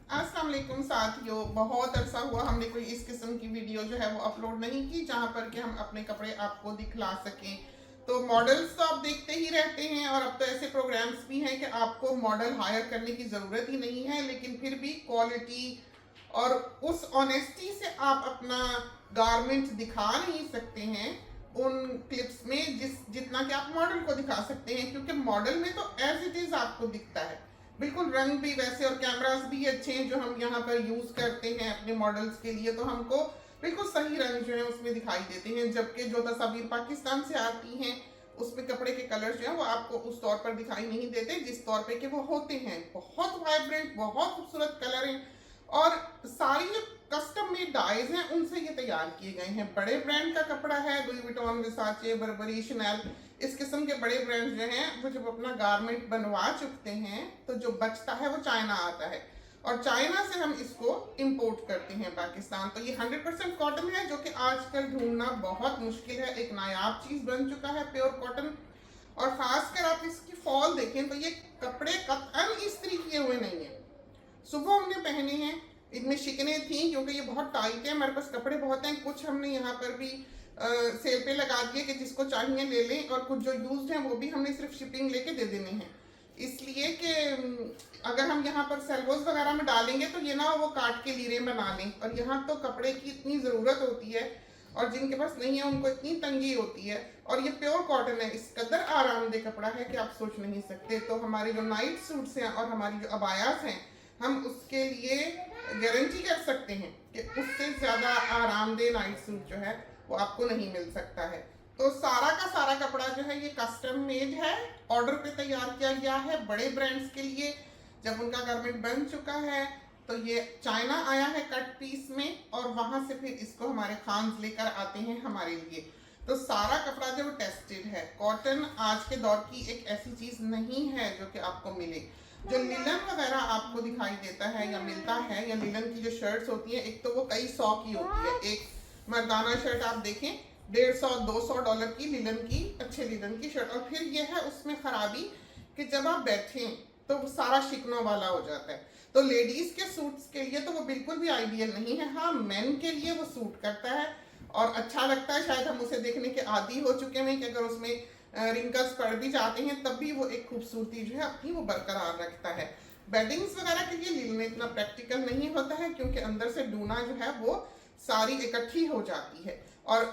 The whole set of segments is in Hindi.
अस्सलाम वालेकुम साथियों, बहुत अरसा हुआ हमने कोई इस किस्म की वीडियो जो है वो अपलोड नहीं की जहां पर कि हम अपने कपड़े आपको दिखला सकें। तो मॉडल्स तो आप देखते ही रहते हैं और अब तो ऐसे प्रोग्राम्स भी हैं कि आपको मॉडल हायर करने की ज़रूरत ही नहीं है, लेकिन फिर भी क्वालिटी और उस ऑनेस्टी से आप अपना गारमेंट दिखा नहीं सकते हैं उन क्लिप्स में जितना कि आप मॉडल को दिखा सकते हैं, क्योंकि मॉडल में तो एज इट इज़ आपको दिखता है बिल्कुल, रंग भी वैसे और कैमरास भी अच्छे हैं जो हम यहाँ पर यूज करते हैं अपने मॉडल्स के लिए, तो हमको बिल्कुल सही रंग जो है उसमें दिखाई देते हैं। जबकि जो तस्वीर पाकिस्तान से आती हैं उसमें कपड़े के कलर जो है वो आपको उस तौर पर दिखाई नहीं देते जिस तौर पे कि वो होते हैं। बहुत वाइब्रेंट, बहुत खूबसूरत कलर हैं और सारी जो कस्टम मेड डाइज हैं उनसे ये तैयार किए गए हैं। बड़े ब्रांड का कपड़ा है, लुई विटॉन, वर्साचे, बर्बरी, शनेल, इस किस्म के बड़े ब्रांड्स जो हैं वो जब अपना गारमेंट बनवा चुकते हैं तो जो बचता है वो चाइना आता है और चाइना से हम इसको इंपोर्ट करते हैं पाकिस्तान। तो ये 100% कॉटन है जो कि आजकल ढूंढना बहुत मुश्किल है, एक नायाब चीज बन चुका है प्योर कॉटन। और खासकर आप इसकी फॉल देखें तो ये कपड़े कतई इस्त्री किए हुए नहीं है। सुबह हमने पहने हैं, इनमें शिकने थी क्योंकि ये बहुत टाइट है, हमारे पास कपड़े बहुत हैं। कुछ हमने यहाँ पर भी सेल पे लगा दिए कि जिसको चाहिए ले लें, और कुछ जो यूज्ड हैं वो भी हमने सिर्फ शिपिंग लेके दे देने हैं, इसलिए कि अगर हम यहाँ पर सेल्वोस वगैरह में डालेंगे तो ये ना वो काट के लीरे बना लें। और यहाँ तो कपड़े की इतनी ज़रूरत होती है और जिनके पास नहीं है उनको इतनी तंगी होती है। और ये प्योर कॉटन है, इस कदर आरामदेह कपड़ा है कि आप सोच नहीं सकते। तो हमारे जो नाइट सूट्स हैं और हमारी जो अबायास हैं, हम उसके लिए गारंटी कर सकते हैं कि उससे ज़्यादा आरामदेह नाइट सूट जो है वो आपको नहीं मिल सकता है। तो सारा का सारा कपड़ा जो है ये कस्टम मेड है, ऑर्डर पे तैयार किया गया है बड़े ब्रांड्स के लिए। जब उनका गारमेंट बन चुका है तो ये चाइना आया है कट पीस में और वहां से फिर इसको हमारे खान्स लेकर आते हैं हमारे लिए। तो सारा कपड़ा जो टेस्टेड है। कॉटन आज के दौर की एक ऐसी चीज नहीं है जो कि आपको मिले। जो लिलन वगैरह आपको दिखाई देता है या मिलता है, या लिलन की जो शर्ट्स होती है, एक तो वो कई सौ की होती है। एक मर्दाना शर्ट आप देखें 150-200 डॉलर की लिलन की, अच्छे लिलन की शर्ट। और फिर ये है उसमें खराबी कि जब आप बैठें तो वो सारा शिकनों वाला हो जाता है। तो लेडीज के सूट्स के लिए तो वो बिल्कुल भी आइडियल नहीं है। हाँ, मेन के लिए वो सूट करता है और अच्छा लगता है। शायद हम उसे देखने के आदी हो चुके हैं कि अगर उसमें रिंकल्स पड़ भी जाते हैं तब भी वो एक खूबसूरती जो है अपनी वो बरकरार रखता है। बेडिंग्स वगैरह के लिए लिनन इतना प्रैक्टिकल नहीं होता है क्योंकि अंदर से डूना जो है वो सारी इकट्ठी हो जाती है और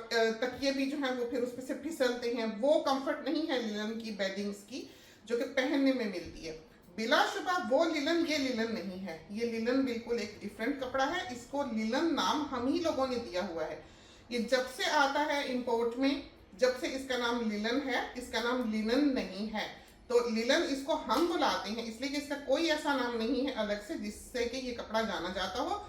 तकिए भी जो है वो फिर उस पर से फिसलते हैं। वो कंफर्ट नहीं है लिनन की बेडिंग्स की जो कि पहनने में मिलती है। बिलाशुबा वो लिनन ये लिनन नहीं है। ये लिनन बिल्कुल एक डिफरेंट कपड़ा है। इसको लिनन नाम हम ही लोगों ने दिया हुआ है। ये जब से आता है इंपोर्ट में, जब से इसका नाम लिनन है, इसका नाम लिनन नहीं है। तो लिनन इसको हम बुलाते हैं इसलिए कि इसका कोई ऐसा नाम नहीं है अलग से जिससे कि ये कपड़ा जाना जाता हो।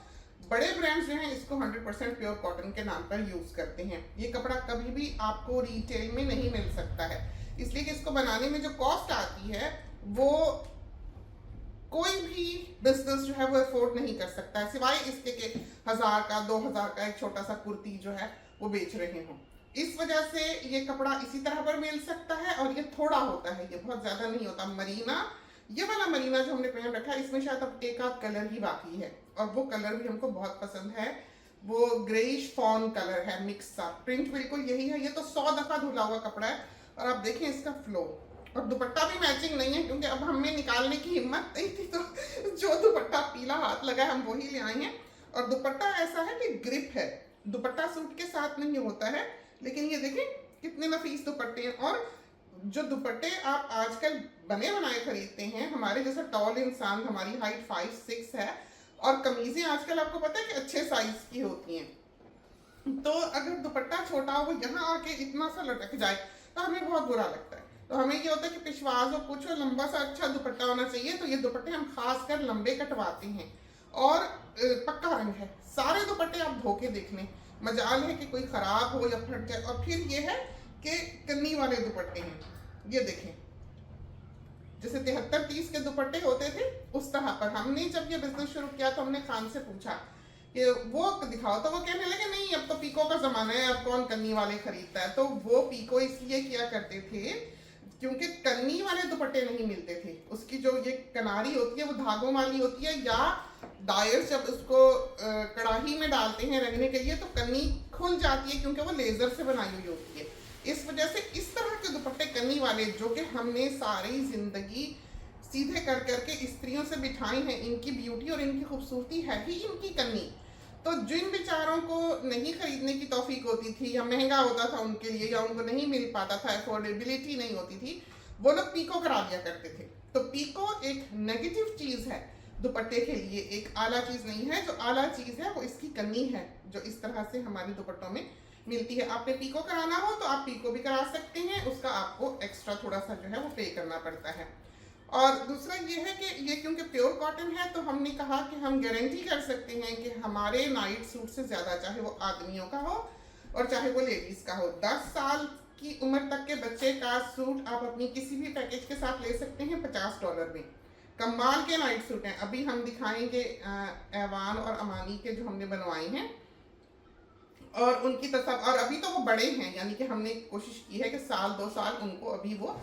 बड़े ब्रांड्स जो हैं इसको 100% प्योर कॉटन के नाम पर यूज करते हैं। ये कपड़ा कभी भी आपको रिटेल में नहीं मिल सकता है, इसलिए कि इसको बनाने में जो कॉस्ट आती है वो कोई भी बिजनेस जो है वो अफोर्ड नहीं कर सकता है, सिवाय इसके कि 1000 का 2000 का एक छोटा सा कुर्ती जो है वो बेच रहे हों। इस वजह से ये कपड़ा इसी तरह पर मिल सकता है और ये थोड़ा होता है, ये बहुत ज्यादा नहीं होता। मरीना, ये वाला मरीना जो हमने पहन रखा है इसमें शायद अब एक आध कलर ही बाकी है और वो कलर भी हमको बहुत पसंद है। वो ग्रेइश फॉन कलर है, मिक्स सा। प्रिंट बिल्कुल यही है। ये तो 100 दफा धुला हुआ कपड़ा है और आप देखें इसका फ्लो। और दुपट्टा भी मैचिंग नहीं है क्योंकि अब हमें निकालने की हिम्मत नहीं थी, तो जो दुपट्टा पीला हाथ लगा है हम वही ले आए हैं। और दुपट्टा ऐसा है कि ग्रिप है, दुपट्टा सूट के साथ नहीं होता है, लेकिन ये देखें कितने नफीस दुपट्टे हैं। और जो दुपट्टे आप आजकल बने बनाए खरीदते हैं, हमारे जैसा टॉल इंसान, हमारी हाइट 5'6" है और कमीजें आजकल आपको पता है कि अच्छे साइज की होती हैं, तो अगर दुपट्टा छोटा हो वो यहाँ आके इतना सा लटक जाए तो हमें बहुत बुरा लगता है। तो हमें ये होता है कि पिछवाज हो, कुछ हो, लंबा सा अच्छा दुपट्टा होना चाहिए। तो ये दुपट्टे हम खास कर लंबे कटवाते हैं और पक्का रंग है। सारे दुपट्टे आप धो के देख लें, मजाल है कि कोई खराब हो या फट जाए। और फिर ये है कि कन्नी वाले दुपट्टे हैं, ये देखें जैसे 73-30 के दुपट्टे होते थे उस तरह पर। हमने जब ये बिजनेस शुरू किया तो हमने खान से पूछा कि वो दिखाओ, तो वो कहने लगे नहीं अब तो पीको का जमाना है, अब कौन कन्नी वाले खरीदता है। तो वो पीको इसलिए किया करते थे क्योंकि कन्नी वाले दुपट्टे नहीं मिलते थे। उसकी जो ये कनारी होती है वो धागों वाली होती है या डायर्स जब उसको कढ़ाई में डालते हैं रंगने के लिए तो कन्नी खुल जाती है, क्योंकि वो लेजर से बनाई हुई होती है। इस वजह से इस तरह के दुपट्टे कन्नी वाले जो कि हमने सारी जिंदगी सीधे कर करके स्त्रियों से बिठाई हैं, इनकी ब्यूटी और इनकी खूबसूरती है ही इनकी कन्नी। तो जिन बेचारों को नहीं खरीदने की तौफीक होती थी या महंगा होता था उनके लिए या उनको नहीं मिल पाता था, अफोर्डेबिलिटी नहीं होती थी, वो लोग पीको करा दिया करते थे। तो पीको एक नेगेटिव चीज है दुपट्टे के लिए, एक आला चीज नहीं है। जो आला चीज है वो इसकी कन्नी है जो इस तरह से हमारे दुपट्टों में मिलती है। आपने पीको कराना हो तो आप पीको भी करा सकते हैं, उसका आपको एक्स्ट्रा थोड़ा सा जो है वो पे करना पड़ता है। और दूसरा ये है कि ये क्योंकि प्योर कॉटन है तो हमने कहा कि हम गारंटी कर सकते हैं कि हमारे नाइट सूट से ज़्यादा, चाहे वो आदमियों का हो और चाहे वो लेडीज़ का हो, 10 साल की उम्र तक के बच्चे का सूट आप अपनी किसी भी पैकेज के साथ ले सकते हैं $50 में। कमाल के नाइट सूट हैं। अभी हम दिखाएंगे ऐवान और अमानी के जो हमने बनवाए हैं, और उनकी और अभी तो वो बड़े हैं, यानी कि हमने कोशिश की है कि साल 2 साल उनको अभी वो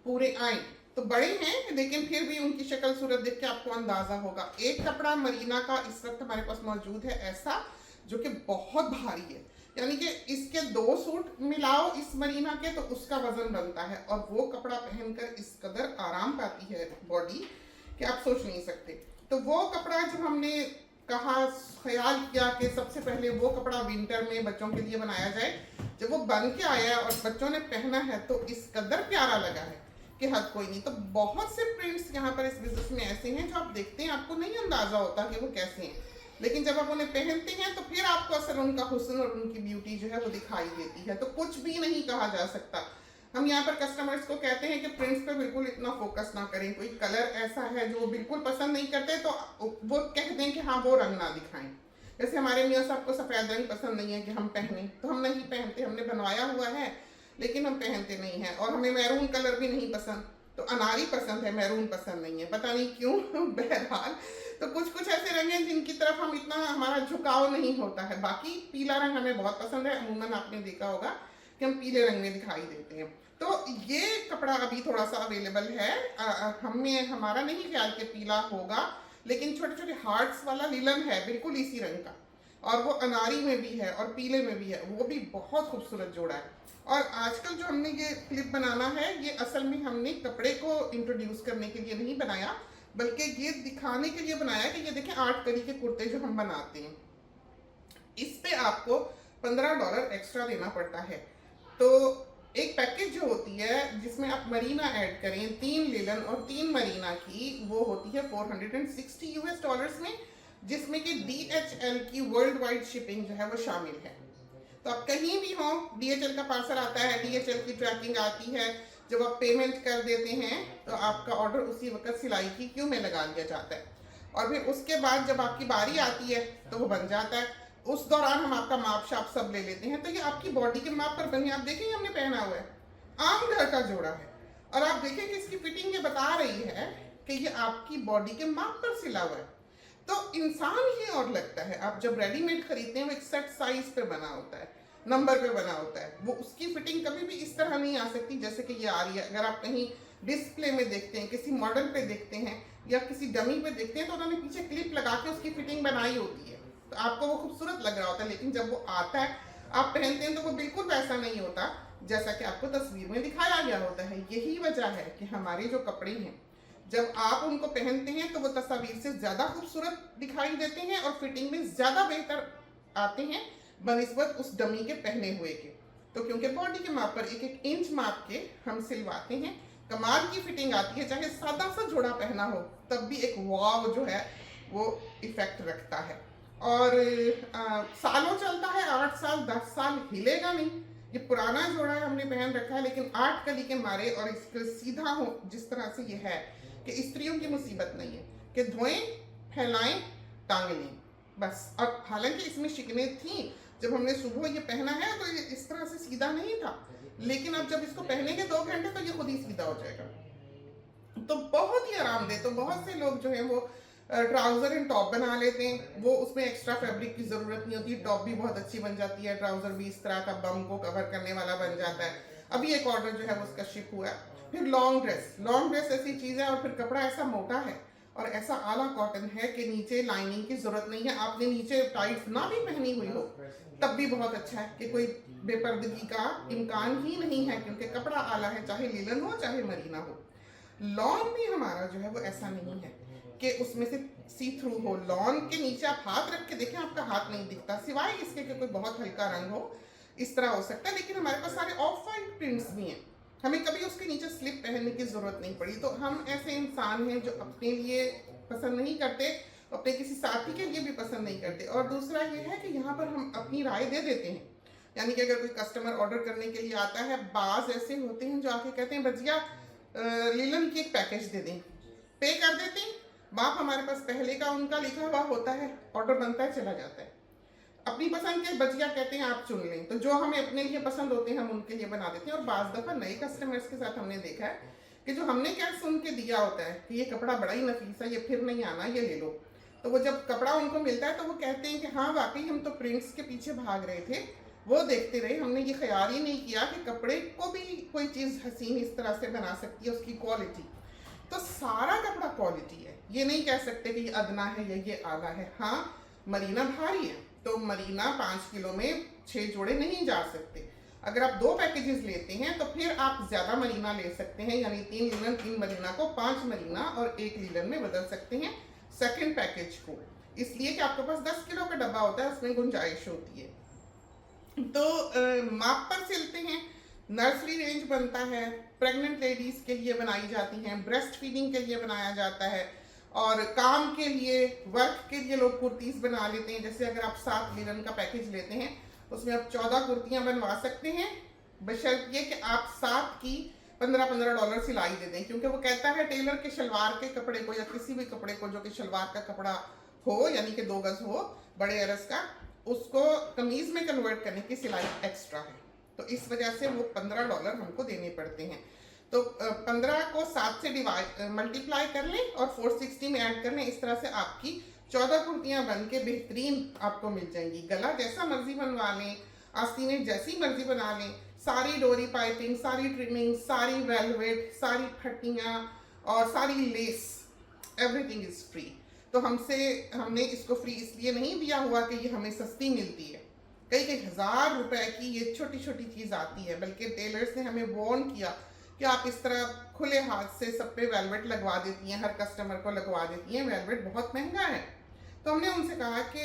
पूरे आए। तो बड़े हैं लेकिन फिर भी उनकी शक्ल सूरत देख के आपको अंदाजा होगा। एक कपड़ा मरीना का इस वक्त हमारे पास मौजूद है ऐसा जो कि बहुत भारी है, यानी कि इसके 2 सूट मिलाओ इस मरीना के तो उसका वजन बनता है, और वो कपड़ा पहनकर इस कदर आराम पाती है बॉडी कि आप सोच नहीं सकते। तो वो कपड़ा जब हमने कहा, ख्याल किया कि सबसे पहले वो कपड़ा विंटर में बच्चों के लिए बनाया जाए, जब वो बन के आया और बच्चों ने पहना है तो इस कदर प्यारा लगा है कि हद कोई नहीं। तो बहुत से प्रिंट्स यहाँ पर इस बिजनेस में ऐसे हैं जो आप देखते हैं आपको नहीं अंदाजा होता कि वो कैसे हैं, लेकिन जब आप उन्हें पहनते हैं तो फिर आपको असल उनका हुस्न और उनकी ब्यूटी जो है वो दिखाई देती है। तो कुछ भी नहीं कहा जा सकता। हम यहाँ पर कस्टमर्स को कहते हैं कि प्रिंट्स पे बिल्कुल इतना फोकस ना करें। कोई कलर ऐसा है जो वो बिल्कुल पसंद नहीं करते तो वो कह दें कि हाँ वो रंग ना दिखाएं। जैसे हमारे मियाँ साहब को सफ़ेद रंग पसंद नहीं है कि हम पहने, तो हम नहीं पहनते। हमने बनवाया हुआ है लेकिन हम पहनते नहीं हैं। और हमें मैरून कलर भी नहीं पसंद, तो अनारी पसंद है, मैरून पसंद नहीं है, पता नहीं क्यों। बहरहाल तो कुछ कुछ ऐसे रंग हैं जिनकी तरफ हम इतना, हमारा झुकाव नहीं होता है। बाकी पीला रंग हमें बहुत पसंद है, अमूमन आपने देखा होगा कि हम पीले रंग में दिखाई देते हैं। तो ये कपड़ा अभी थोड़ा सा अवेलेबल है। हमें हमारा नहीं ख्याल कि पीला होगा, लेकिन छोटे छोटे हार्ट्स वाला लिलन है बिल्कुल इसी रंग का, और वो अनारी में भी है और पीले में भी है, वो भी बहुत खूबसूरत जोड़ा है। और आजकल जो हमने ये क्लिप बनाना है ये असल में हमने कपड़े को इंट्रोड्यूस करने के लिए नहीं बनाया, बल्कि ये दिखाने के लिए बनाया कि ये देखें 8 कली के कुर्ते जो हम बनाते हैं इस पे आपको $15 एक्स्ट्रा देना पड़ता है। तो एक पैकेज जो होती है जिसमें आप मरीना ऐड करें, 3 लिलन और 3 मरीना की, वो होती है $460 में, जिसमें कि DHL की वर्ल्ड वाइड शिपिंग जो है वो शामिल है। तो आप कहीं भी हो, DHL का पार्सल आता है, DHL की ट्रैकिंग आती है, जब आप पेमेंट कर देते हैं तो आपका ऑर्डर उसी वक्त सिलाई की क्यू में लगा दिया जाता है, और फिर उसके बाद जब आपकी बारी आती है तो वो बन जाता है। उस दौरान हम आपका माप शाप सब ले लेते हैं। तो ये आपकी बॉडी के माप पर बने। आप देखेंगे हमने पहना हुआ है आम घर का जोड़ा है, और आप देखें कि इसकी फिटिंग ये बता रही है कि ये आपकी बॉडी के माप पर सिला हुआ है। तो इंसान ही और लगता है। आप जब रेडीमेड खरीदते हैं वो एक सेट साइज पे बना होता है, नंबर पे बना होता है, वो उसकी फिटिंग कभी भी इस तरह नहीं आ सकती जैसे कि ये आ रही है। अगर आप कहीं डिस्प्ले में देखते हैं, किसी मॉडल पे देखते हैं या किसी डमी पे देखते हैं तो उन्होंने पीछे क्लिप लगा के उसकी फिटिंग बनाई होती है, तो आपको वो खूबसूरत लग रहा होता है, लेकिन जब वो आता है आप पहनते हैं तो वो बिल्कुल वैसा नहीं होता जैसा कि आपको तस्वीर में दिखाया गया होता है। यही वजह है कि हमारे जो कपड़े हैं जब आप उनको पहनते हैं तो वो तस्वीर से ज़्यादा खूबसूरत दिखाई देते हैं और फिटिंग में ज़्यादा बेहतर आते हैं बनिस्बत उस डमी के पहने हुए के। तो क्योंकि बॉडी के माप पर 1-1 इंच माप के हम सिलवाते हैं, कमाल की फिटिंग आती है। चाहे सादा सा जोड़ा पहना हो तब भी एक वाव जो है वो इफेक्ट रखता है, और सालों चलता है, 8 साल 10 साल हिलेगा नहीं। ये पुराना जोड़ा है, हमने पहन रखा है, लेकिन 8 कली के मारे और इसके सीधा हो जिस तरह से ये है कि स्त्रियों की मुसीबत नहीं है कि धोएं, फैलाएं, टांग लें बस। और हालांकि इसमें शिकने थी, जब हमने सुबह ये पहना है तो ये इस तरह से सीधा नहीं था, लेकिन अब जब इसको पहनेंगे 2 घंटे तो ये खुद ही सीधा हो जाएगा। तो बहुत ही आरामदेह। तो बहुत से लोग जो है वो ट्राउजर एंड टॉप बना लेते हैं, वो उसमें एक्स्ट्रा फैब्रिक की जरूरत नहीं होती, टॉप भी बहुत अच्छी बन जाती है, ट्राउजर भी इस तरह का बम को कवर करने वाला बन जाता है। अभी एक ऑर्डर जो है वो उसका शिप हुआ है। फिर लॉन्ग ड्रेस ऐसी चीज़ है, और फिर कपड़ा ऐसा मोटा है और ऐसा आला कॉटन है कि नीचे लाइनिंग की जरूरत नहीं है। आपने नीचे टाइट ना भी पहनी हुई हो तब भी बहुत अच्छा है कि कोई बेपर्दगी का इम्कान ही नहीं है, क्योंकि कपड़ा आला है, चाहे लिनन हो चाहे मरीना हो। लॉन भी हमारा जो है वो ऐसा नहीं है कि उसमें से सी थ्रू हो। लॉन के नीचे आप हाथ रख के देखें, आपका हाथ नहीं दिखता, सिवाय इसके कि कोई बहुत हल्का रंग हो, इस तरह हो सकता है। लेकिन हमारे पास सारे ऑफ वाइट प्रिंट्स भी हैं, हमें कभी उसके नीचे स्लिप पहनने की जरूरत नहीं पड़ी। तो हम ऐसे इंसान हैं जो अपने लिए पसंद नहीं करते, अपने किसी साथी के लिए भी पसंद नहीं करते। और दूसरा ये है कि यहाँ पर हम अपनी राय दे देते हैं, यानी कि अगर कोई कस्टमर ऑर्डर करने के लिए आता है, बाज ऐसे होते हैं जो आके कहते हैं भजिया लीलन की एक पैकेज दे दें, पे कर देते हैं, बाप हमारे पास पहले का उनका लिखा हुआ होता है, ऑर्डर बनता है, चला जाता है। अपनी पसंद के भजिया कहते हैं आप चुन लें, तो जो हमें अपने लिए पसंद होते हैं हम उनके लिए बना देते हैं। और बाज दफा नए कस्टमर्स के साथ हमने देखा है कि जो हमने क्या सुन के दिया होता है कि ये कपड़ा बड़ा ही नफीस है, ये फिर नहीं आना, ये ले लो, तो वो जब कपड़ा उनको मिलता है तो वो कहते हैं कि हाँ वाकई हम तो प्रिंट्स के पीछे भाग रहे थे, वो देखते रहे, हमने ये ख्याल ही नहीं किया कि कपड़े को भी कोई चीज़ हसीन इस तरह से बना सकती है, उसकी क्वालिटी। तो सारा कपड़ा क्वालिटी है, ये नहीं कह सकते कि ये अदना है या ये आला है। हाँ मरीना भारी है तो मरीना 5 किलो में 6 जोड़े नहीं जा सकते। अगर आप 2 पैकेजेस लेते हैं तो फिर आप ज्यादा मरीना ले सकते हैं, यानी 3 लीलन 3 मरीना को 5 मरीना और 1 लीलन में बदल सकते हैं सेकंड पैकेज को, इसलिए कि आपके पास 10 किलो का डब्बा होता है, उसमें गुंजाइश होती है। तो माप पर सिलते हैं, नर्सरी रेंज बनता है, प्रेग्नेंट लेडीज के लिए बनाई जाती हैं, ब्रेस्ट फीडिंग के लिए बनाया जाता है, और काम के लिए वर्क के लिए लोग कुर्तीज बना लेते हैं। जैसे अगर आप 7 लीलन का पैकेज लेते हैं उसमें आप 14 कुर्तियां बनवा सकते हैं, बशर्त ये कि आप 7 की $15 सिलाई दे दें, क्योंकि वो कहता है टेलर के शलवार के कपड़े को या किसी भी कपड़े को जो कि शलवार का कपड़ा हो, यानी कि 2 गज हो बड़े अरस का, उसको कमीज में कन्वर्ट करने की सिलाई एक्स्ट्रा है, तो इस वजह से वो $15 हमको देने पड़ते हैं। तो 15 को 7 से मल्टीप्लाई कर लें और 460 में ऐड कर लें, इस तरह से आपकी 14 कुर्तियां बन के बेहतरीन आपको मिल जाएंगी। गला जैसा मर्जी बनवा लें, आस्तीनें जैसी मर्जी बना लें, सारी डोरी पाइपिंग, सारी ट्रिमिंग, सारी वेलवेट, सारी फट्टियाँ और सारी लेस, एवरीथिंग इज फ्री। तो हमने इसको फ्री इसलिए नहीं दिया हुआ कि ये हमें सस्ती मिलती है, कई कई हज़ार रुपए की ये छोटी छोटी चीज़ आती है, बल्कि टेलर्स ने हमें वार्न किया कि आप इस तरह खुले हाथ से सब पे वेलवेट लगवा देती हैं, हर कस्टमर को लगवा देती हैं, वेलवेट बहुत महंगा है। तो हमने उनसे कहा कि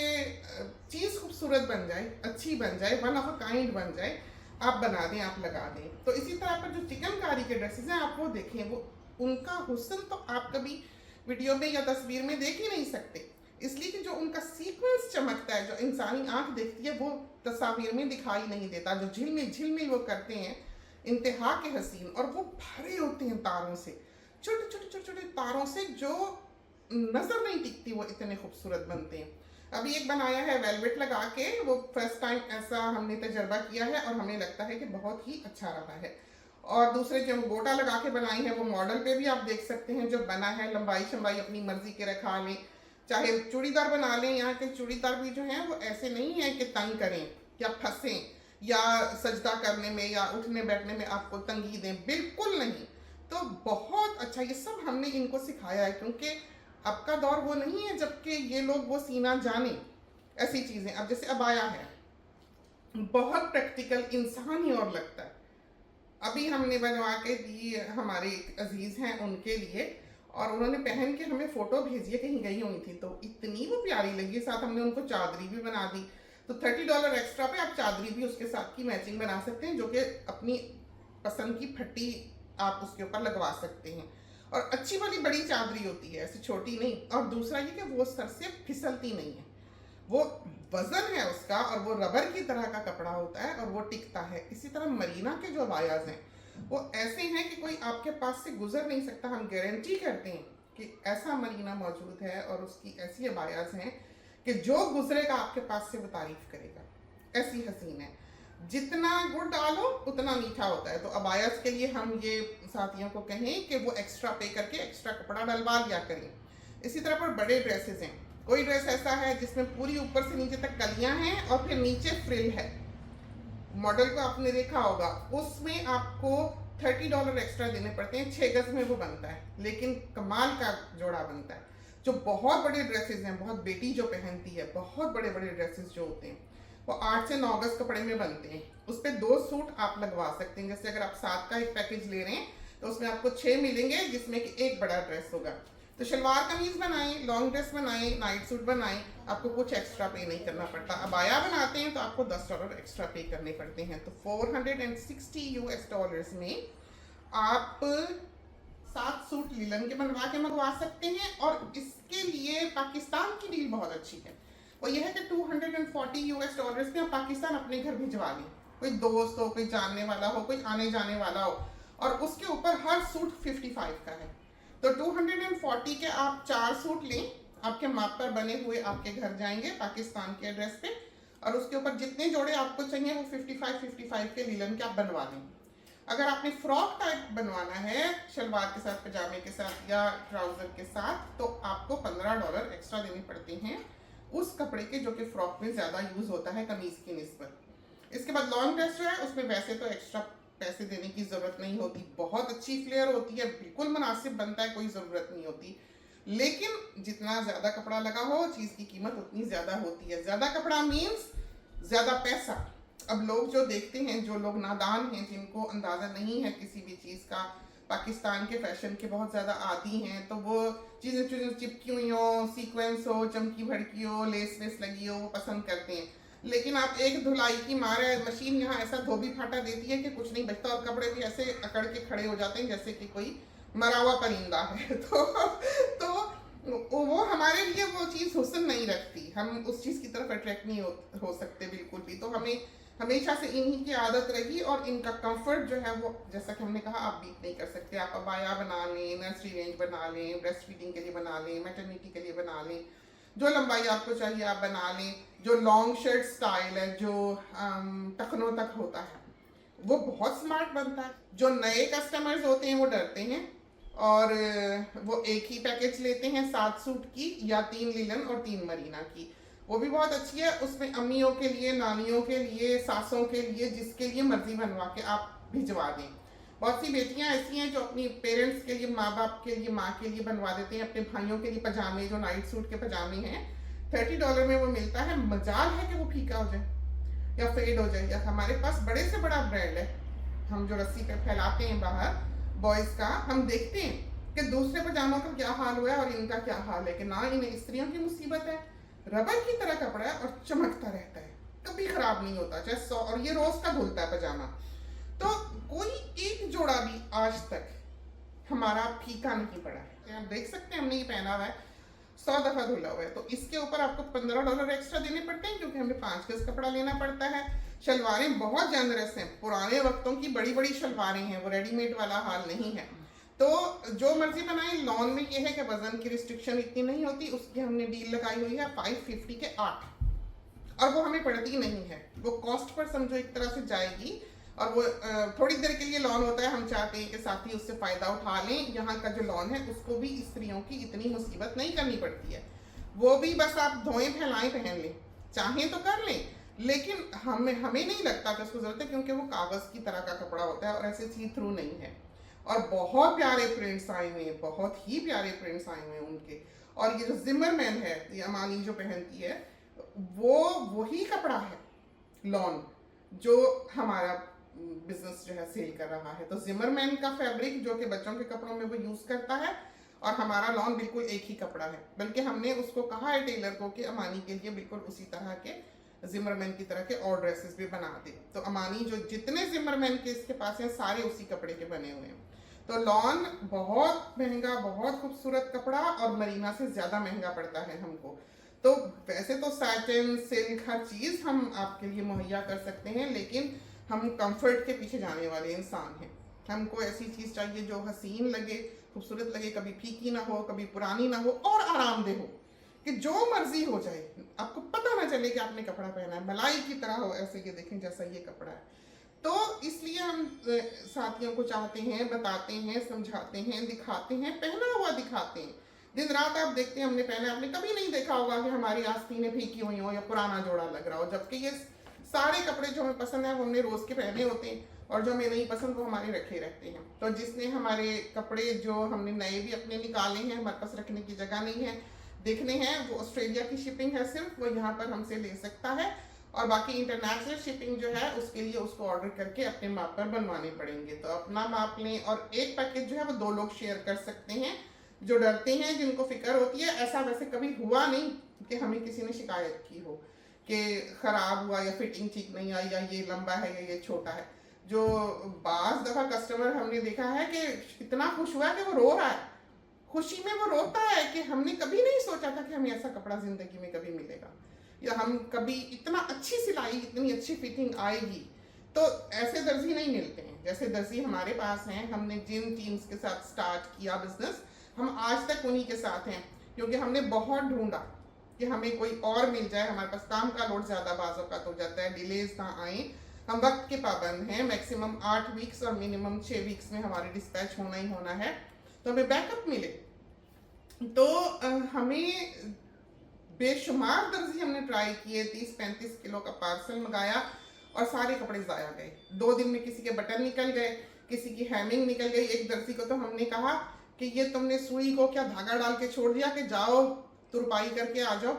चीज़ खूबसूरत बन जाए, अच्छी बन जाए, वन ऑफ अ काइंड बन जाए, आप बना दें, आप लगा दें। तो इसी तरह पर जो चिकनकारी के ड्रेसेस हैं आप वो देखें, वो उनका हुस्न तो आप कभी वीडियो में या तस्वीर में देख ही नहीं सकते, इसलिए कि जो उनका सीक्वेंस चमकता है, जो इंसानी आंख देखती है, वो तस्वीर में दिखाई नहीं देता। जो झिलमिल झिलमिल वो करते हैं इंतहा के हसीन, और वो भरे होते हैं तारों से, छोटे छोटे छोटे छोटे तारों से, जो नजर नहीं टिकती, वो इतने खूबसूरत बनते हैं। अभी एक बनाया है वेलवेट लगा के, वो फर्स्ट टाइम ऐसा हमने तजर्बा किया है और हमें लगता है कि बहुत ही अच्छा रहा है। और दूसरे जो गोटा लगा के बनाई है वो मॉडल पे भी आप देख सकते हैं, जो बना है लंबाई शंबाई अपनी मर्जी के रखा लें, चाहे चूड़ीदार बना लें। यहाँ के चूड़ीदार भी जो हैं वो ऐसे नहीं है कि तंग करें या फंसें या सजदा करने में या उठने बैठने में आपको तंगी दें, बिल्कुल नहीं। तो बहुत अच्छा, ये सब हमने इनको सिखाया है, क्योंकि अब का दौर वो नहीं है जबकि ये लोग वो सीना जाने ऐसी चीज़ें। अब जैसे अबाया है, बहुत प्रैक्टिकल, इंसान ही और लगता है। अभी हमने बनवा के दी, हमारे एक अजीज हैं उनके लिए, और उन्होंने पहन के हमें फोटो भेजी है, कहीं गई हुई थी, तो इतनी वो प्यारी लगी। साथ हमने उनको चादरी भी बना दी, तो $30 एक्स्ट्रा पे आप चादरी भी उसके साथ की मैचिंग बना सकते हैं, जो कि अपनी पसंद की फट्टी आप उसके ऊपर लगवा सकते हैं। और अच्छी वाली बड़ी चादरी होती है, ऐसी छोटी नहीं। और दूसरा ये कि वो सर से फिसलती नहीं है, वो वजन है उसका, और वो रबर की तरह का कपड़ा होता है और वो टिकता है। इसी तरह मरीना के जो अबायाज हैं वो ऐसे हैं कि कोई आपके पास से गुजर नहीं सकता। हम गारंटी करते हैं कि ऐसा मरीना मौजूद है और उसकी ऐसी अबायाज हैं कि जो गुजरेगा आपके पास से वो तारीफ करेगा, ऐसी हसीन है। जितना गुड़ डालो उतना मीठा होता है। तो अबायाज के लिए हम ये साथियों को कहें कि वो एक्स्ट्रा पे करके एक्स्ट्रा कपड़ा डलवा लिया करें। इसी तरह पर बड़े ड्रेसेस हैं, कोई ड्रेस ऐसा है जिसमें पूरी ऊपर से नीचे तक कलियां हैं और फिर नीचे फ्रिल है, मॉडल को आपने देखा होगा, उसमें आपको $30 एक्स्ट्रा देने पड़ते हैं। 6 गज में वो बनता है, लेकिन कमाल का जोड़ा बनता है। जो बहुत बड़े ड्रेसेस हैं, बहुत बेटी जो पहनती है, बहुत बड़े बड़े ड्रेसेस जो होते हैं वो 8 से 9 गज कपड़े में बनते हैं। उस पर 2 सूट आप लगवा सकते हैं। जैसे अगर आप 7 का एक पैकेज ले रहे हैं तो उसमें आपको 6 मिलेंगे, जिसमें कि एक बड़ा ड्रेस होगा। तो शलवार कमीज बनाएं, लॉन्ग ड्रेस बनाएं, नाइट सूट बनाएं, आपको कुछ एक्स्ट्रा पे नहीं करना पड़ता। अबाया बनाते हैं तो आपको $10 एक्स्ट्रा पे करने पड़ते हैं। तो $460 में आप 7 सूट लिलन के बनवा के मंगवा सकते हैं। और इसके लिए पाकिस्तान की डील बहुत अच्छी है। वो ये है कि $240 में आप पाकिस्तान अपने घर भिजवा लें। कोई दोस्त हो, कोई जानने वाला हो, कोई आने जाने वाला हो, और उसके ऊपर हर सूट 55 का है। तो 240 के आप 4 सूट लें, आपके माप पर बने हुए आपके घर जाएंगे पाकिस्तान के एड्रेस पे, और उसके ऊपर जितने जोड़े आपको चाहिए वो 55 के लिलन के आप बनवा लें। अगर आपने फ्रॉक टाइप बनवाना है शलवार के साथ, पजामे के साथ या ट्राउजर के साथ, तो आपको $15 एक्स्ट्रा देने पड़ते हैं उस कपड़े के जो कि फ्रॉक में ज्यादा यूज होता है कमीज की निस्बत। इसके बाद लॉन्ग ड्रेस जो है उसमें वैसे तो एक्स्ट्रा पैसे देने की जरूरत नहीं होती, बहुत अच्छी फ्लेयर होती है, बिल्कुल मुनासिब बनता है, कोई जरूरत नहीं होती। लेकिन जितना ज्यादा कपड़ा लगा हो चीज की कीमत उतनी ज्यादा होती है। ज्यादा कपड़ा मीन्स ज्यादा पैसा। अब लोग जो देखते हैं, जो लोग नादान हैं, जिनको अंदाजा नहीं है किसी भी चीज का, पाकिस्तान के फैशन के बहुत ज्यादा आदी हैं, तो वो चीजें चिपकी हुई हो, सीक्वेंस हो, चमकी भड़की हो, लेस वेस लगी हो, वो पसंद करते हैं। लेकिन आप एक धुलाई की मारे मशीन यहाँ ऐसा धोबी फाटा देती है कि कुछ नहीं बचता, और कपड़े भी ऐसे अकड़ के खड़े हो जाते हैं जैसे कि कोई मरा हुआ परिंदा है। तो वो हमारे लिए वो चीज़ हुस्न नहीं रखती, हम उस चीज़ की तरफ अट्रैक्ट नहीं हो सकते बिल्कुल भी। तो हमें हमेशा से इन्हीं की आदत रही, और इनका कंफर्ट जो है वो, जैसा कि हमने कहा, आप बीट नहीं कर सकते। आप अबाया बना लें, नर्सरी रेंज बना लें, ब्रेस्ट फीडिंग के लिए बना लें, मैटरनिटी के लिए बना लें, जो लंबाई आपको चाहिए आप बना लें। जो लॉन्ग शर्ट स्टाइल है जो टखनों तक होता है वो बहुत स्मार्ट बनता है। जो नए कस्टमर्स होते हैं वो डरते हैं और वो एक ही पैकेज लेते हैं 7 सूट की, या 3 लिलन और 3 मरीना की। वो भी बहुत अच्छी है, उसमें अम्मियों के लिए, नानियों के लिए, सासों के लिए, जिसके लिए मर्जी बनवा के आप भिजवा दें। बहुत सी बेटियां ऐसी हैं जो अपनी पेरेंट्स के लिए, माँ बाप के लिए, माँ के लिए बनवा देते हैं, अपने भाइयों के लिए पजामे, जो नाइट सूट के पजामे हैं, $30 में वो मिलता है। मजाल है कि वो फीका हो जाए या फेड हो जाए। या हमारे पास बड़े से बड़ा ब्रांड है, हम जो रस्सी पे फैलाते हैं बाहर बॉयज का, हम देखते हैं कि दूसरे पजामों का क्या हाल हुआ है और इनका क्या हाल है, कि ना इन्हें स्त्रियों की मुसीबत है। रबर की तरह कपड़ा है और चमकता रहता है, कभी खराब नहीं होता, चाहे 100, और ये रोज का धुलता है पजामा। तो कोई एक जोड़ा भी आज तक हमारा फीका नहीं पड़ा है। आप देख सकते हैं हमने ये पहना हुआ है, 100 दफा धुला हुआ है। तो इसके ऊपर आपको $15 एक्स्ट्रा देने पड़ते हैं, क्योंकि हमें 5 गज कपड़ा लेना पड़ता है। शलवारें बहुत जेनरस हैं, पुराने वक्तों की बड़ी बड़ी शलवारें हैं, वो रेडीमेड वाला हाल नहीं है। तो जो मर्जी बनाए। लॉन में ये है कि वजन की रिस्ट्रिक्शन इतनी नहीं होती, उसकी हमने डील लगाई हुई है 550 के 8, और वो हमें पड़ती नहीं है। वो कॉस्ट पर समझो एक तरह से जाएगी, और वो थोड़ी देर के लिए लॉन होता है। हम चाहते हैं कि साथी उससे फायदा उठा लें। यहाँ का जो लॉन है उसको भी स्त्रियों की इतनी मुसीबत नहीं करनी पड़ती है, वो भी बस आप धोएं फैलाएं पहन लें, चाहें तो कर लें, लेकिन हमें नहीं लगता कि उसको जरूरत है, क्योंकि वो कागज की तरह का कपड़ा होता है और ऐसे सी थ्रू नहीं है। और बहुत प्यारे प्रिंट्स आए हुए हैं, बहुत ही प्यारे प्रिंट्स आए हुए हैं उनके। और ये जो जिमरमैन है, ये अमानी जो पहनती है, वो वही कपड़ा है लॉन जो हमारा बिजनेस जो है सेल कर रहा है। तो जिमरमैन का फैब्रिक जो कि बच्चों के कपड़ों में वो यूज करता है, और हमारा लॉन बिल्कुल एक ही कपड़ा है। बल्कि हमने उसको कहा है टेलर को कि अमानी के लिए बिल्कुल उसी तरह के जिमरमैन की तरह के और ड्रेसेस भी बना दे। तो अमानी जो जितने जिमरमैन के इसके पास हैं सारे उसी कपड़े के बने हुए हैं। तो लॉन बहुत महंगा, बहुत खूबसूरत कपड़ा, और मरीना से ज्यादा महंगा पड़ता है हमको। तो वैसे तो सैटिन, सिल्क, हर चीज हम आपके लिए मुहैया कर सकते हैं, लेकिन हम कंफर्ट के पीछे जाने वाले इंसान हैं। हमको ऐसी चीज चाहिए जो हसीन लगे, खूबसूरत लगे, कभी फीकी ना हो, कभी पुरानी ना हो, और आरामदेह हो, कि जो मर्जी हो जाए आपको पता ना चले कि आपने कपड़ा पहना है, मलाई की तरह हो, ऐसे ये देखें जैसा ये कपड़ा है। तो इसलिए हम साथियों को चाहते हैं, बताते हैं, समझाते हैं, दिखाते हैं, पहना हुआ दिखाते हैं। दिन रात आप देखते हैं हमने पहना, आपने कभी नहीं देखा होगा कि हमारी आस्तीनें फीकी हुई हो या पुराना जोड़ा लग रहा हो, जबकि ये सारे कपड़े जो हमें पसंद है वो हमने रोज के पहने होते हैं, और जो हमें नहीं पसंद वो हमारे रखे रहते हैं। तो जिसने हमारे कपड़े जो हमने नए भी अपने निकाले हैं, हमारे पास रखने की जगह नहीं है, देखने हैं वो ऑस्ट्रेलिया की शिपिंग है सिर्फ, वो यहाँ पर हमसे ले सकता है, और बाकी इंटरनेशनल शिपिंग जो है उसके लिए उसको ऑर्डर करके अपने माप पर बनवाने पड़ेंगे। तो अपना माप लें, और एक पैकेज जो है वो 2 लोग शेयर कर सकते हैं। जो डरते हैं, जिनको फिक्र होती है, ऐसा वैसे कभी हुआ नहीं कि हमें किसी ने शिकायत की हो कि खराब हुआ या फिटिंग ठीक नहीं आई या ये लंबा है या ये छोटा है। जो बाज दफा कस्टमर हमने देखा है कि इतना खुश हुआ है कि वो रो रहा है, खुशी में वो रोता है कि हमने कभी नहीं सोचा था कि हमें ऐसा कपड़ा जिंदगी में कभी मिलेगा, या हम कभी इतना अच्छी सिलाई, इतनी अच्छी फिटिंग आएगी। तो ऐसे दर्जी नहीं मिलते हैं जैसे दर्जी हमारे पास हैं। हमने जिन टीम्स के साथ स्टार्ट किया बिजनेस, हम आज तक उन्हीं के साथ हैं, क्योंकि हमने बहुत ढूंढा कि हमें कोई और मिल जाए। हमारे पास काम का लोड ज्यादा बाजों का हो जाता है, डिलेज ना आए, हम वक्त के पाबंद हैं। मैक्सिमम 8 वीक्स और मिनिमम 6 वीक्स में हमारी डिस्पैच होना ही होना है, तो हमें बैकअप मिले। तो हमें बेशुमार दर्जी हमने ट्राई किए, 30-35 किलो का पार्सल मंगाया और सारे कपड़े ज़ाया गए। 2 दिन में किसी के बटन निकल गए, किसी की हैमिंग निकल गई। एक दर्जी को तो हमने कहा कि ये तुमने सुई को क्या धागा डाल के छोड़ दिया कि जाओ तुरपाई करके आ जाओ,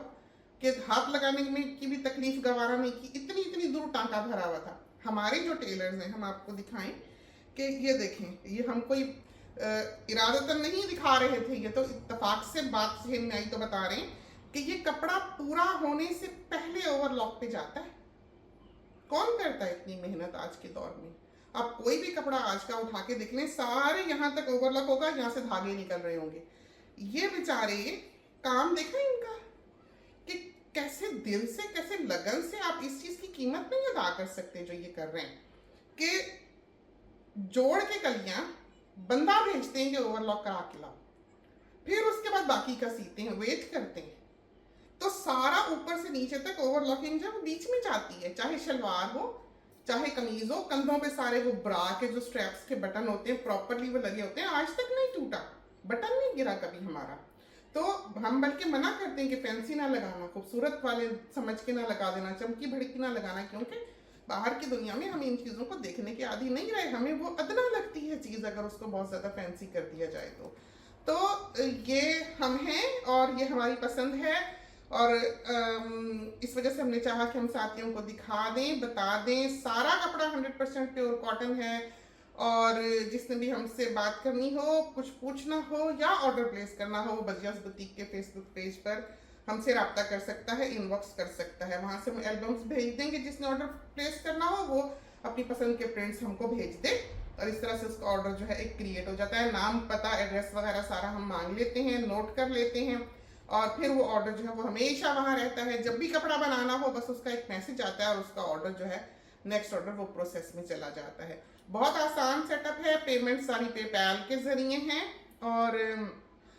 कि हाथ लगाने में की भी तकलीफ गवारा नहीं की। इतनी इतनी दूर टांका भरा हुआ था। हमारे जो टेलर्स हैं, हम आपको दिखाएं कि ये देखें, ये हम कोई इरादतन नहीं दिखा रहे थे, ये तो इत्तेफाक से बात से में आई तो बता रहे हैं कि ये कपड़ा पूरा होने से पहले ओवरलॉक पे जाता है। कौन करता है इतनी मेहनत आज के दौर में? आप कोई भी कपड़ा आज का उठा के देख लें, सारे यहाँ तक ओवरलॉक होगा, यहाँ से धागे निकल रहे होंगे। ये बेचारे काम देखा इनका कि कैसे दिल से, कैसे लगन से आप इस चीज की कीमत नहीं अदा कर सकते जो ये कर रहे हैं, कि जोड़ के कलियां बंदा भेजते हैं कि ओवरलॉक करा के लाओ, फिर उसके बाद बाकी का सीते हैं, वेट करते हैं। तो सारा ऊपर से नीचे तक ओवरलॉकिंग जब बीच में जाती है, चाहे शलवार हो चाहे कमीज हो, कंधों पे सारे वो ब्रा के जो स्ट्रैप्स के बटन होते हैं प्रॉपरली वो लगे होते हैं, आज तक नहीं टूटा, बटन नहीं गिरा कभी हमारा। तो हम बल्कि मना करते हैं कि फैंसी ना लगाना, खूबसूरत वाले समझ के ना लगा देना, चमकी भड़की ना लगाना, क्योंकि बाहर की दुनिया में हम इन चीज़ों को देखने के आदी नहीं रहे। हमें वो अदना लगती है चीज़ अगर उसको बहुत ज़्यादा फैंसी कर दिया जाए तो ये हम हैं और ये हमारी पसंद है, और इस वजह से हमने चाहा कि हम साथियों को दिखा दें, बता दें। सारा कपड़ा 100% प्योर कॉटन है, और जिसने भी हमसे बात करनी हो, कुछ पूछना हो या ऑर्डर प्लेस करना हो, बजियास बुटीक के फेसबुक पेज पर हमसे रब्ता कर सकता है, इनबॉक्स कर सकता है। वहाँ से हम एल्बम्स भेज देंगे, जिसने ऑर्डर प्लेस करना हो वो अपनी पसंद के प्रिंट्स हमको भेज दे, और इस तरह से उसका ऑर्डर जो है एक क्रिएट हो जाता है। नाम, पता, एड्रेस वगैरह सारा हम मांग लेते हैं, नोट कर लेते हैं, और फिर वो ऑर्डर जो है वो हमेशा वहाँ रहता है। जब भी कपड़ा बनाना हो बस उसका एक मैसेज आता है और उसका ऑर्डर जो है नेक्स्ट ऑर्डर वो प्रोसेस में चला जाता है। बहुत आसान सेटअप है, पेमेंट सारी पेपैल के जरिए हैं, और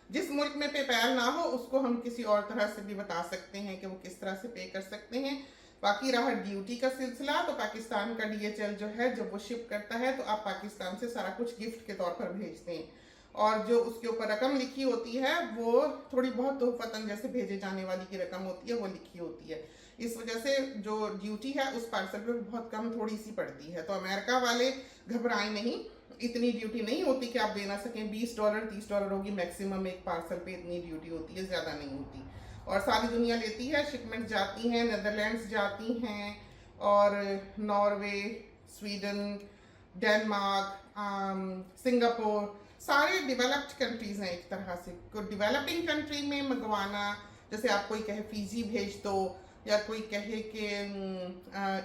जिस मुल्क में पेपैल ना हो उसको हम किसी और तरह से भी बता सकते हैं कि वो किस तरह से पे कर सकते हैं। बाकी रहा ड्यूटी का सिलसिला, तो पाकिस्तान का DHL जो है जब वो शिप करता है तो आप पाकिस्तान से सारा कुछ गिफ्ट के तौर पर भेजते हैं, और जो उसके ऊपर रकम लिखी होती है वो थोड़ी बहुत तोहफतन जैसे भेजे जाने वाली की रकम होती है वो लिखी होती है। इस वजह से जो ड्यूटी है उस पार्सल पे बहुत कम थोड़ी सी पड़ती है। तो अमेरिका वाले घबराएं नहीं, इतनी ड्यूटी नहीं होती कि आप दे ना सकें। $20 $30 होगी मैक्सिमम एक पार्सल पे, इतनी ड्यूटी होती है, ज़्यादा नहीं होती। और सारी दुनिया लेती है, शिपमेंट जाती हैं, नेदरलैंड्स जाती हैं, और नॉर्वे, स्वीडन, डेनमार्क, सिंगापुर, सारे डेवलप्ड कंट्रीज हैं एक तरह से। डेवलपिंग कंट्री में मंगवाना, जैसे आप कोई कहे फीजी भेज दो, या कोई कहे कि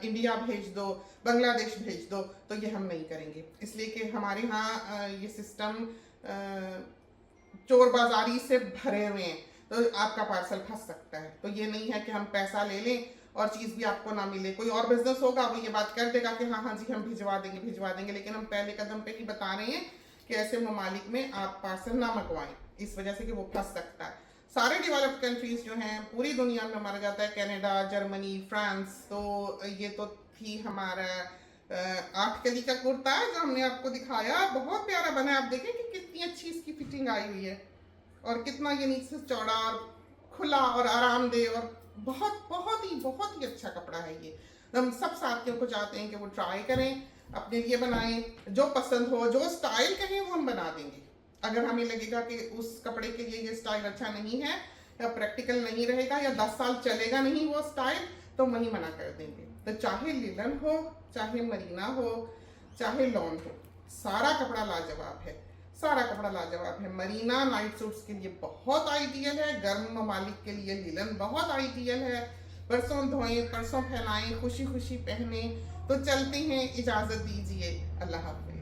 इंडिया भेज दो, बांग्लादेश भेज दो, तो ये हम नहीं करेंगे, इसलिए कि हमारे यहाँ ये सिस्टम चोर बाजारी से भरे हुए हैं, तो आपका पार्सल फंस सकता है। तो ये नहीं है कि हम पैसा ले लें और चीज़ भी आपको ना मिले। कोई और बिजनेस होगा वो ये बात कर देगा कि हाँ हाँ जी हम भिजवा देंगे, लेकिन हम पहले कदम पे ही बता रहे हैं कि ऐसे ममालिक में आप पार्सल ना मंगवाएं, इस वजह से कि वो फंस सकता है। सारे डेवलप्ड कंट्रीज जो हैं पूरी दुनिया में हमारा जाता है, कनाडा, जर्मनी, फ्रांस। तो ये तो थी हमारा 8 कली का कुर्ता जो हमने आपको दिखाया, बहुत प्यारा बना है। आप देखें कि कितनी अच्छी इसकी फिटिंग आई हुई है, और कितना ये नीचे से चौड़ा और खुला और आरामदेह, और बहुत ही अच्छा कपड़ा है ये। हम सब साथियों को चाहते हैं कि वो ट्राई करें, अपने लिए बनाएं, जो पसंद हो, जो स्टाइल कहें वो हम बना देंगे। अगर हमें लगेगा कि उस कपड़े के लिए ये स्टाइल अच्छा नहीं है या प्रैक्टिकल नहीं रहेगा या 10 साल चलेगा नहीं वो स्टाइल, तो वही मना कर देंगे। तो चाहे लिनन हो, चाहे मरीना हो, चाहे लॉन हो, सारा कपड़ा लाजवाब है, सारा कपड़ा लाजवाब है। मरीना नाइट सूट्स के लिए बहुत आइडियल है, गर्म ममालिक के लिए लिनन बहुत आइडियल है। परसों धोएं, परसों फैलाएं, खुशी खुशी पहने। तो चलते हैं, इजाजत दीजिए, अल्लाह हाफिज।